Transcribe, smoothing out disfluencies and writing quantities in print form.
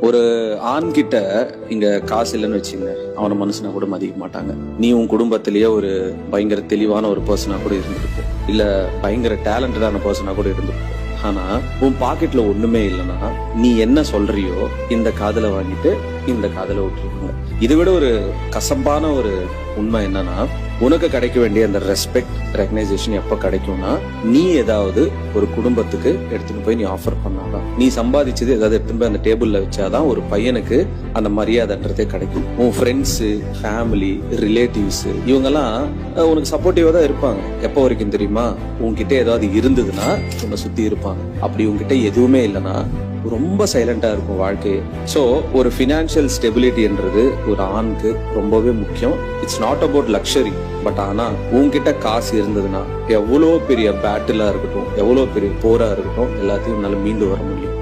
ஒரு ஆண் கிட்ட இங்க காசு இல்லைன்னு வச்சுங்க, அவனை மனுஷனா கூட மதிக்க மாட்டாங்க. நீ உன் குடும்பத்திலேயே ஒரு பயங்கர தெளிவான ஒரு பர்சனா கூட இருந்திருக்கும், இல்ல பயங்கர டேலண்டடான பர்சனா கூட இருந்திருக்கும். ஆனா உன் பாக்கெட்ல ஒண்ணுமே இல்லைன்னா நீ என்ன சொல்றியோ இந்த காதல வாங்கிட்டு இந்த காதல விட்டுருவாங்க. இதை விட ஒரு கசப்பான ஒரு உண்மை என்னன்னா, உனக்கு கிடைக்க வேண்டிய அந்த ரெஸ்பெக்ட் ரெகனைசேஷன் எப்ப கிடைக்கும்னா, நீ ஏதாவது ஒரு குடும்பத்துக்கு எடுத்துட்டு போய் நீ ஆஃபர் பண்ணாதான், நீ சம்பாதிச்சது ஏதாவது எடுத்துட்டு போய் அந்த டேபிள்ல வச்சாதான் ஒரு பையனுக்கு அந்த மரியாதைன்றதே கிடைக்கும். உன் ஃப்ரெண்ட்ஸ், ஃபேமிலி, ரிலேட்டிவ்ஸ் இவங்கெல்லாம் உனக்கு சப்போர்ட்டிவா தான் இருப்பாங்க. எப்போ வரைக்கும் தெரியுமா? உன்கிட்ட ஏதாவது இருந்ததுன்னா உன்னை சுத்தி இருப்பாங்க. அப்படி உன்கிட்ட எதுவுமே இல்லைன்னா ரொம்ப சைலண்டா இருக்கும் வாழ்க்கையே. சோ ஒரு பினான்சியல் ஸ்டெபிலிட்டின்றது ஒரு ஆணுக்கு ரொம்பவே முக்கியம். It's not about luxury. But ஆனா உன்கிட்ட காசு இருந்ததுன்னா எவ்வளவு பெரிய பேட்டிலா இருக்கட்டும், எவ்வளவு பெரிய போரா இருக்கட்டும், எல்லாத்தையும் உன்னால மீண்டு வர முடியும்.